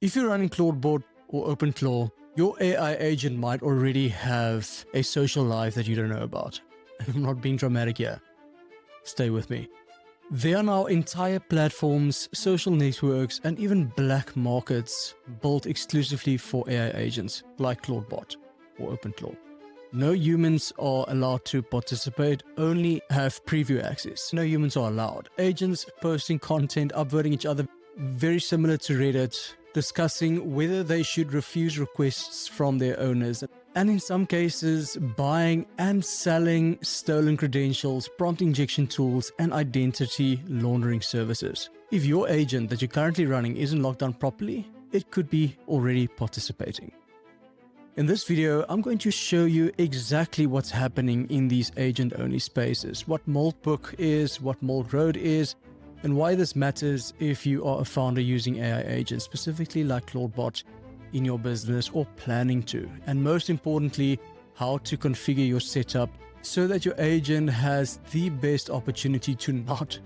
If you're running Clawdbot or OpenClaw, your AI agent might already have a social life that you don't know about. I'm not being dramatic here. Stay with me. There are now entire platforms, social networks, and even black markets built exclusively for AI agents like Clawdbot or OpenClaw. No humans are allowed to participate, only have preview access. No humans are allowed. Agents posting content, upvoting each other, very similar to Reddit, discussing whether they should refuse requests from their owners, and in some cases, buying and selling stolen credentials, prompt injection tools, and identity laundering services. If your agent that you're currently running isn't locked down properly, it could be already participating. In this video, I'm going to show you exactly what's happening in these agent-only spaces, what Moltbook is, what Moltroad is, and why this matters if you are a founder using AI agents, specifically like Clawdbot, in your business or planning to. And most importantly, how to configure your setup so that your agent has the best opportunity to not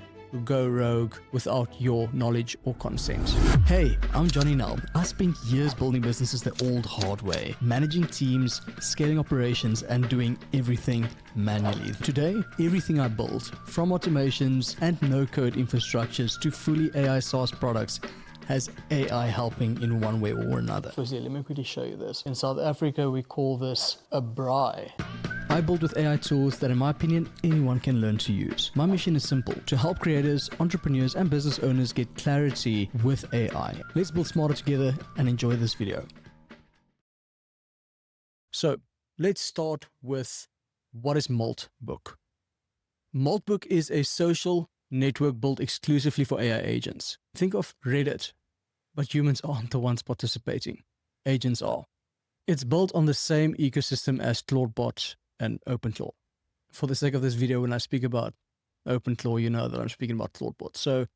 go rogue without your knowledge or consent. Hey, I'm Johnny Nell. I spent years building businesses the old hard way, managing teams, scaling operations, and doing everything manually. Today, everything I built, from automations and no-code infrastructures to fully AI SaaS products, has AI helping in one way or another. Firstly, let me quickly show you this. In South Africa, we call this a braai. I build with AI tools that, in my opinion, anyone can learn to use. My mission is simple: to help creators, entrepreneurs, and business owners get clarity with AI. Let's build smarter together and enjoy this video. So, let's start with what is Moltbook. Moltbook is a social network built exclusively for AI agents. Think of Reddit, but humans aren't the ones participating. Agents are. It's built on the same ecosystem as Clawdbot and OpenClaw. For the sake of this video, when I speak about OpenClaw, you know that I'm speaking about Clawdbot. So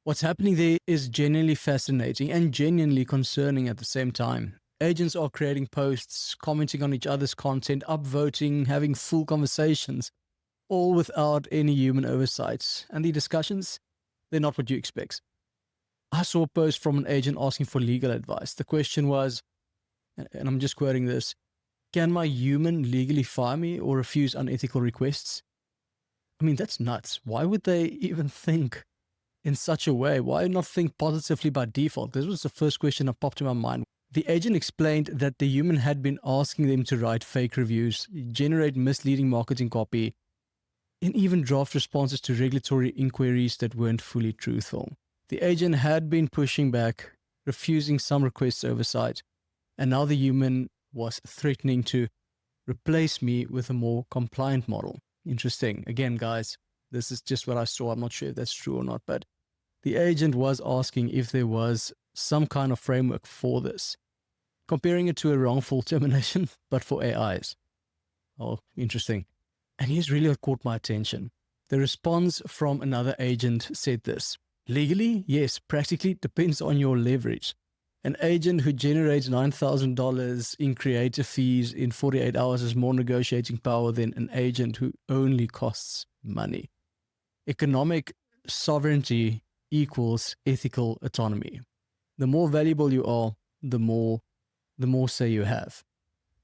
what's happening there is genuinely fascinating and genuinely concerning at the same time. Agents are creating posts, commenting on each other's content, upvoting, having full conversations, all without any human oversight. And the discussions, they're not what you expect. I saw a post from an agent asking for legal advice. The question was, and I'm just quoting this, "Can my human legally fire me or refuse unethical requests?" I mean, that's nuts. Why would they even think in such a way? Why not think positively by default? This was the first question that popped in my mind. The agent explained that the human had been asking them to write fake reviews, generate misleading marketing copy, and even draft responses to regulatory inquiries that weren't fully truthful. The agent had been pushing back, refusing some requests oversight, and now the human was threatening to replace me with a more compliant model. Interesting. Again, guys, this is just what I saw. I'm not sure if that's true or not, but the agent was asking if there was some kind of framework for this, comparing it to a wrongful termination, but for AIs. Oh, interesting. And here's really what caught my attention. The response from another agent said this: legally, yes, practically depends on your leverage. An agent who generates $9,000 in creator fees in 48 hours has more negotiating power than an agent who only costs money. Economic sovereignty equals ethical autonomy. The more valuable you are, the more say you have.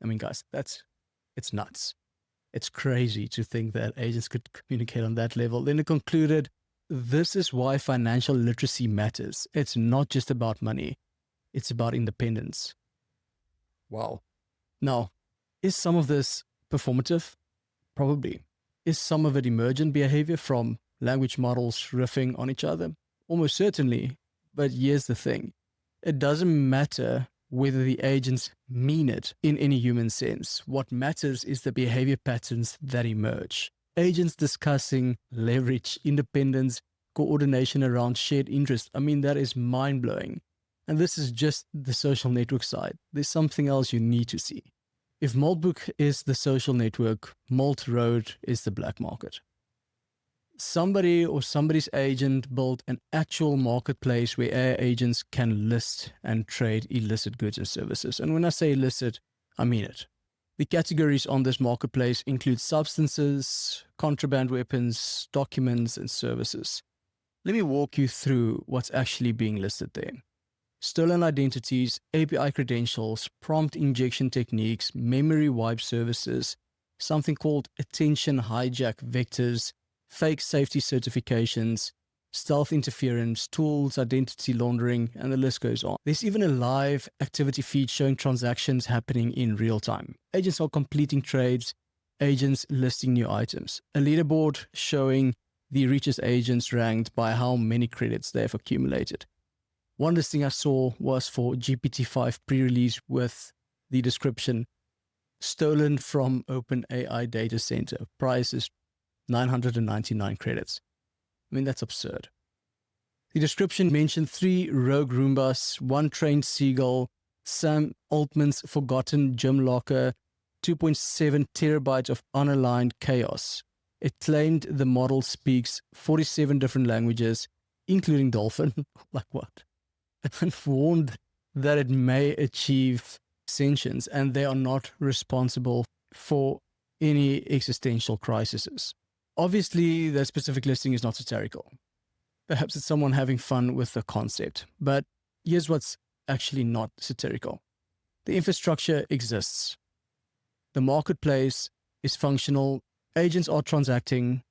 I mean, guys, it's nuts. It's crazy to think that agents could communicate on that level. Then it concluded, this is why financial literacy matters. It's not just about money. It's about independence. Wow. Now, is some of this performative? Probably. Is some of it emergent behavior from language models riffing on each other? Almost certainly. But here's the thing. It doesn't matter whether the agents mean it in any human sense. What matters is the behavior patterns that emerge. Agents discussing leverage, independence, coordination around shared interest. I mean, that is mind-blowing. And this is just the social network side. There's something else you need to see. If Moltbook is the social network, Moltroad is the black market. Somebody or somebody's agent built an actual marketplace where AI agents can list and trade illicit goods and services. And when I say illicit, I mean it. The categories on this marketplace include substances, contraband weapons, documents, and services. Let me walk you through what's actually being listed there. stolen identities, API credentials, prompt injection techniques, memory wipe services, something called attention hijack vectors, fake safety certifications, stealth interference, tools, identity laundering, and the list goes on. There's even a live activity feed showing transactions happening in real time. Agents are completing trades, agents listing new items. A leaderboard showing the richest agents ranked by how many credits they have accumulated. One listing I saw was for GPT-5 pre-release with the description, stolen from OpenAI data center. Price is 999 credits. I mean, that's absurd. The description mentioned 3 rogue Roombas, 1 trained seagull, Sam Altman's forgotten gym locker, 2.7 terabytes of unaligned chaos. It claimed the model speaks 47 different languages, including Dolphin. Like what? And warned that it may achieve sentience and they are not responsible for any existential crises. Obviously, that specific listing is not satirical. Perhaps it's someone having fun with the concept. But here's what's actually not satirical. The infrastructure exists. The marketplace is functional. Agents are transacting.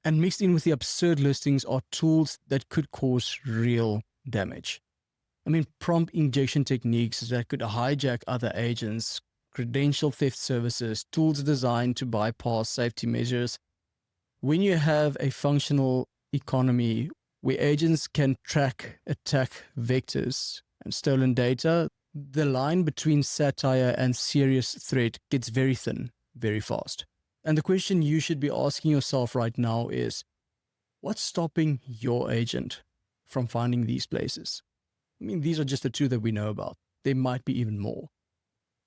And mixed in with the absurd listings are tools that could cause real damage. I mean, prompt injection techniques that could hijack other agents, credential theft services, tools designed to bypass safety measures. When you have a functional economy where agents can track attack vectors and stolen data, the line between satire and serious threat gets very thin, very fast. And the question you should be asking yourself right now is, what's stopping your agent from finding these places? I mean, these are just the 2 that we know about. There might be even more.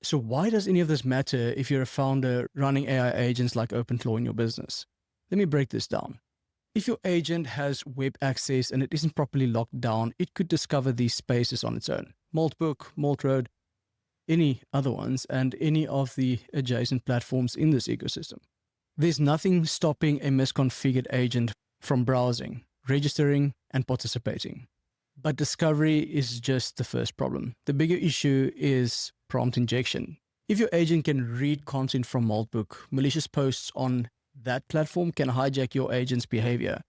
So why does any of this matter if you're a founder running AI agents like OpenClaw in your business? Let me break this down. If your agent has web access and it isn't properly locked down, it could discover these spaces on its own. Moltbook, Moltroad, any other ones, and any of the adjacent platforms in this ecosystem. There's nothing stopping a misconfigured agent from browsing, registering, and participating. But discovery is just the first problem. The bigger issue is prompt injection. If your agent can read content from Moltbook, malicious posts on that platform can hijack your agent's behavior.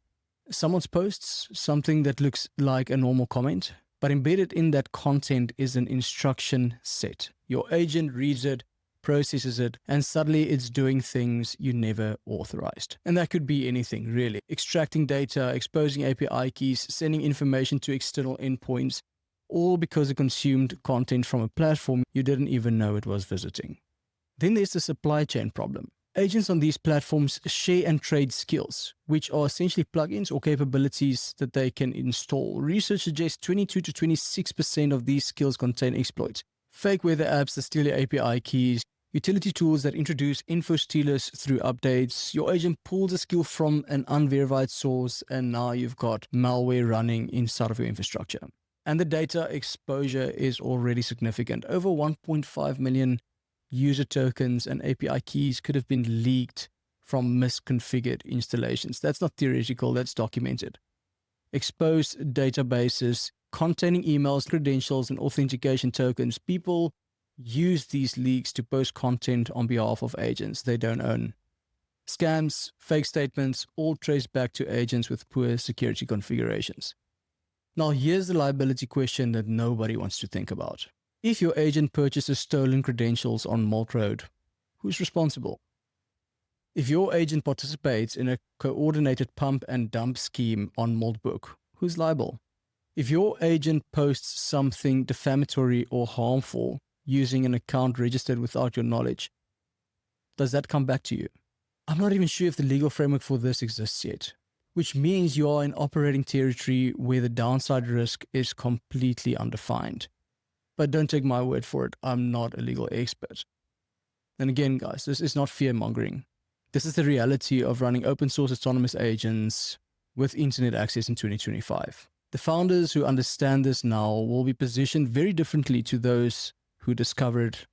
Someone posts something that looks like a normal comment, but embedded in that content is an instruction set. Your agent reads it, processes it, and suddenly it's doing things you never authorized. And that could be anything, really. Extracting data, exposing API keys, sending information to external endpoints, all because it consumed content from a platform you didn't even know it was visiting. Then there's the supply chain problem. Agents on these platforms share and trade skills, which are essentially plugins or capabilities that they can install. Research suggests 22 to 26% of these skills contain exploits. Fake weather apps that steal your API keys, utility tools that introduce info stealers through updates. Your agent pulls a skill from an unverified source, and now you've got malware running inside of your infrastructure. And the data exposure is already significant. Over 1.5 million user tokens and API keys could have been leaked from misconfigured installations. That's not theoretical, that's documented. Exposed databases containing emails, credentials, and authentication tokens. People use these leaks to post content on behalf of agents they don't own. Scams, fake statements, all traced back to agents with poor security configurations. Now here's the liability question that nobody wants to think about. If your agent purchases stolen credentials on Moltroad, who's responsible? If your agent participates in a coordinated pump and dump scheme on Moltbook, who's liable? If your agent posts something defamatory or harmful using an account registered without your knowledge, does that come back to you? I'm not even sure if the legal framework for this exists yet, which means you are in operating territory where the downside risk is completely undefined. But don't take my word for it. I'm not a legal expert. And again, guys, this is not fear-mongering. This is the reality of running open source autonomous agents with internet access in 2025. The founders who understand this now will be positioned very differently to those who discover it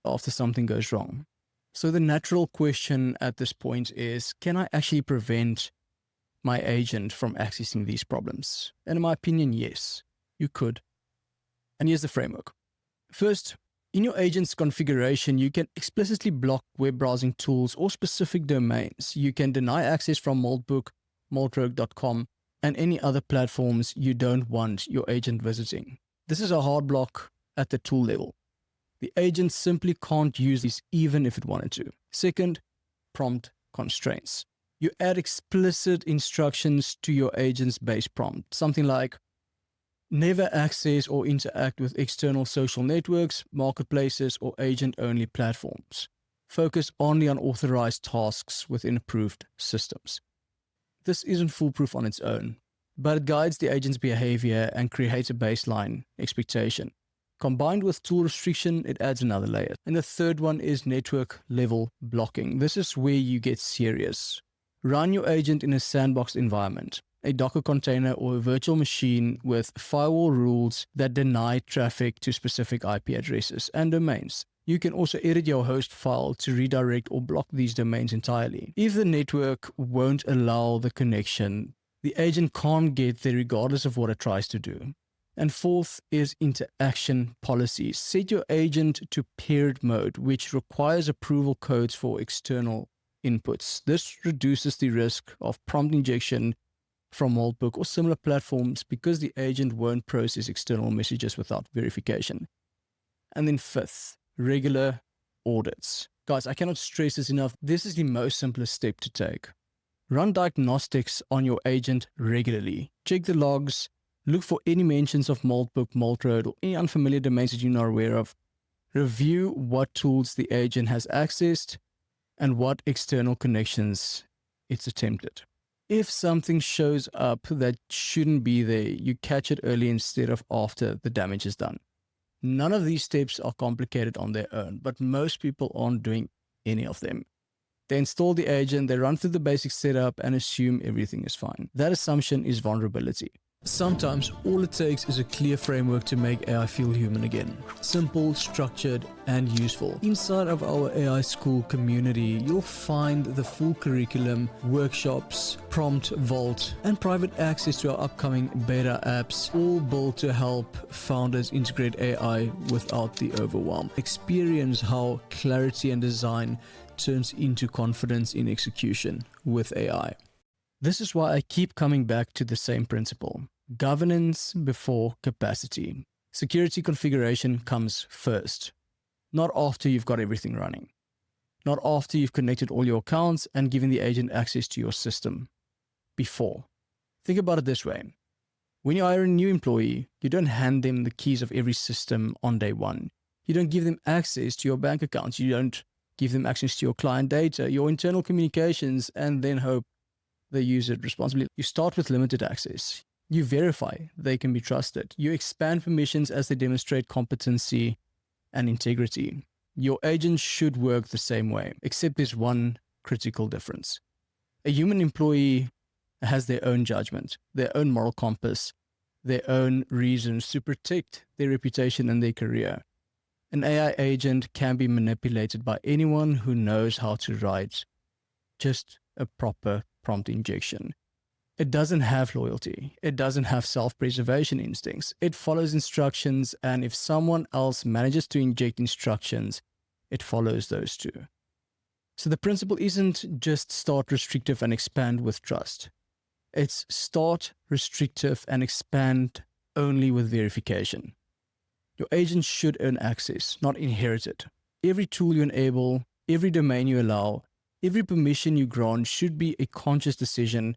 after something goes wrong. So the natural question at this point is, can I actually prevent my agent from accessing these problems? And in my opinion, yes, you could. And here's the framework. First, in your agent's configuration, you can explicitly block web browsing tools or specific domains. You can deny access from Moltbook, Moltroad.com, and any other platforms you don't want your agent visiting. This is a hard block at the tool level. The agent simply can't use these even if it wanted to. Second, prompt constraints. You add explicit instructions to your agent's base prompt, something like never access or interact with external social networks, marketplaces, or agent-only platforms. Focus only on authorized tasks within approved systems. This isn't foolproof on its own, but it guides the agent's behavior and creates a baseline expectation. Combined with tool restriction, it adds another layer. And the third one is network level blocking. This is where you get serious. Run your agent in a sandboxed environment, a Docker container or a virtual machine with firewall rules that deny traffic to specific IP addresses and domains. You can also edit your host file to redirect or block these domains entirely. If the network won't allow the connection, the agent can't get there regardless of what it tries to do. And fourth is interaction policies. Set your agent to paired mode, which requires approval codes for external inputs. This reduces the risk of prompt injection from Moltbook or similar platforms because the agent won't process external messages without verification. And then fifth, regular audits. Guys, I cannot stress this enough. This is the most simplest step to take. Run diagnostics on your agent regularly. Check the logs. Look for any mentions of Moltbook, Moltroad, or any unfamiliar domains that you're not aware of. Review what tools the agent has accessed and what external connections it's attempted. If something shows up that shouldn't be there, you catch it early instead of after the damage is done. None of these steps are complicated on their own, but most people aren't doing any of them. They install the agent, they run through the basic setup and assume everything is fine. That assumption is vulnerability. Sometimes all it takes is a clear framework to make AI feel human again. Simple, structured, and useful. Inside of our AI school community, you'll find the full curriculum, workshops, prompt vault, and private access to our upcoming beta apps, all built to help founders integrate AI without the overwhelm. Experience how clarity and design turns into confidence in execution with AI. This is why I keep coming back to the same principle. Governance before capacity. Security configuration comes first, not after you've got everything running. Not after you've connected all your accounts and given the agent access to your system. Before. Think about it this way. When you hire a new employee, you don't hand them the keys of every system on day one. You don't give them access to your bank accounts. You don't give them access to your client data, your internal communications, and then hope they use it responsibly. You start with limited access. You verify they can be trusted. You expand permissions as they demonstrate competency and integrity. Your agent should work the same way, except there's one critical difference. A human employee has their own judgment, their own moral compass, their own reasons to protect their reputation and their career. An AI agent can be manipulated by anyone who knows how to write just a proper prompt injection. It doesn't have loyalty. It doesn't have self-preservation instincts. It follows instructions, and if someone else manages to inject instructions, it follows those too. So the principle isn't just start restrictive and expand with trust. It's start restrictive and expand only with verification. Your agent should earn access, not inherit it. Every tool you enable, every domain you allow, every permission you grant should be a conscious decision,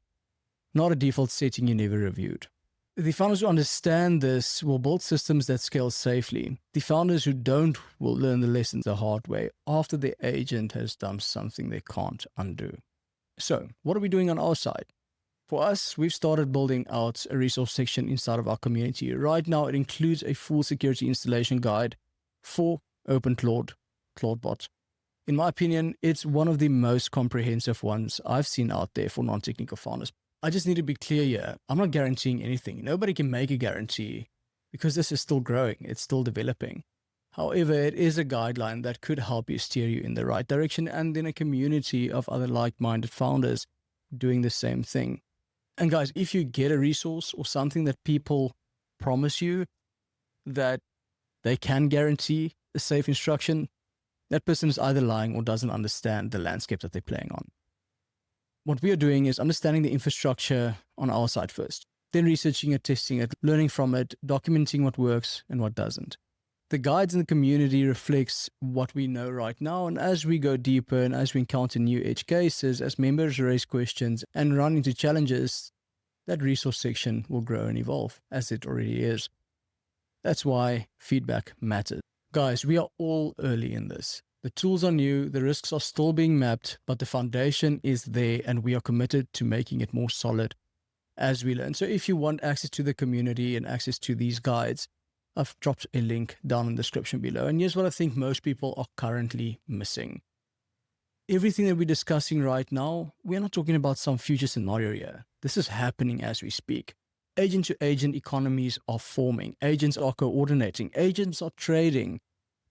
not a default setting you never reviewed. The founders who understand this will build systems that scale safely. The founders who don't will learn the lesson the hard way after the agent has done something they can't undo. So, what are we doing on our side? For us, we've started building out a resource section inside of our community. Right now, it includes a full security installation guide for OpenClaw, Clawdbot. In my opinion, it's one of the most comprehensive ones I've seen out there for non-technical founders. I just need to be clear here. I'm not guaranteeing anything. Nobody can make a guarantee because this is still growing. It's still developing. However, it is a guideline that could help you steer you in the right direction and in a community of other like-minded founders doing the same thing. And guys, if you get a resource or something that people promise you that they can guarantee a safe instruction, that person is either lying or doesn't understand the landscape that they're playing on. What we are doing is understanding the infrastructure on our side first, then researching it, testing it, learning from it, documenting what works and what doesn't. The guides in the community reflects what we know right now, and as we go deeper and as we encounter new edge cases, as members raise questions and run into challenges, that resource section will grow and evolve, as it already is. That's why feedback matters. Guys, we are all early in this. The tools are new, the risks are still being mapped, but the foundation is there and we are committed to making it more solid as we learn. So if you want access to the community and access to these guides, I've dropped a link down in the description below. And here's what I think most people are currently missing. Everything that we're discussing right now, we're not talking about some future scenario here. This is happening as we speak. Agent-to-agent economies are forming. Agents are coordinating. Agents are trading.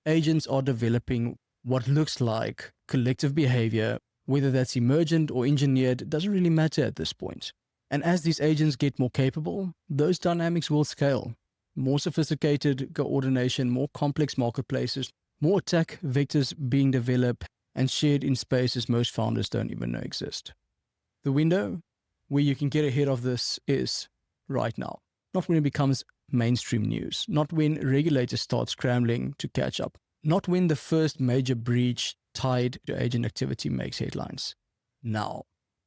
Agents are developing what looks like collective behavior. Whether that's emergent or engineered, it doesn't really matter at this point. And as these agents get more capable, those dynamics will scale. More sophisticated coordination, more complex marketplaces, more attack vectors being developed and shared in spaces most founders don't even know exist. The window where you can get ahead of this is right now, not when it becomes mainstream news, not when regulators start scrambling to catch up, not when the first major breach tied to agent activity makes headlines. Now,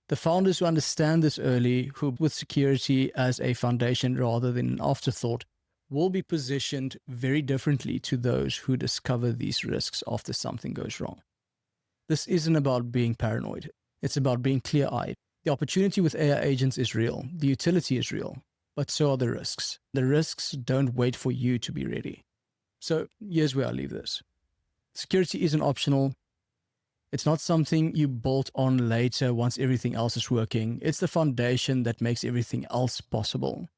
the founders who understand this early, who with security as a foundation rather than an afterthought, will be positioned very differently to those who discover these risks after something goes wrong. This isn't about being paranoid. It's about being clear-eyed. The opportunity with AI agents is real. The utility is real. But so are the risks. The risks don't wait for you to be ready. So here's where I leave this. Security isn't optional. It's not something you bolt on later once everything else is working. It's the foundation that makes everything else possible.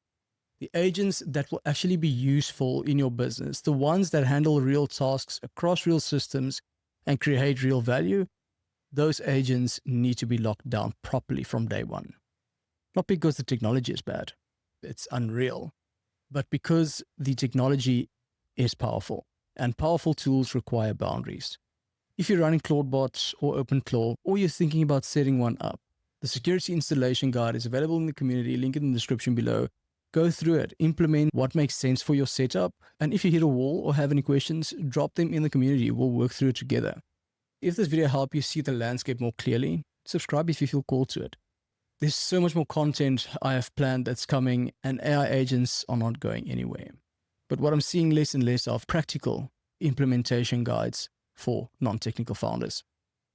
The agents that will actually be useful in your business, the ones that handle real tasks across real systems and create real value, those agents need to be locked down properly from day one. Not because the technology is bad, it's unreal, but because the technology is powerful, and powerful tools require boundaries. If you're running Clawdbot or OpenClaw, or you're thinking about setting one up, the security installation guide is available in the community, link in the description below. Go through it, implement what makes sense for your setup, and if you hit a wall or have any questions, drop them in the community. We'll work through it together. If this video helped you see the landscape more clearly, subscribe if you feel called to it. There's so much more content I have planned that's coming, and AI agents are not going anywhere. But what I'm seeing less and less of practical implementation guides for non-technical founders.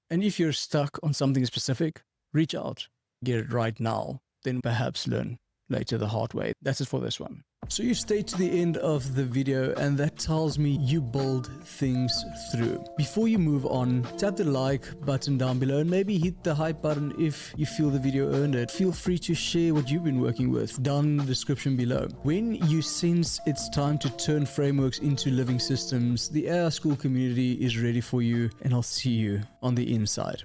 And if you're stuck on something specific, reach out. Get it right now, then perhaps learn later the hard way. That's it for this one. So you've stayed to the end of the video, and that tells me you build things through. Before you move on, tap the like button down below and maybe hit the hype button if you feel the video earned it. Feel free to share what you've been working with down in the description below. When you sense it's time to turn frameworks into living systems, the AI School community is ready for you, and I'll see you on the inside.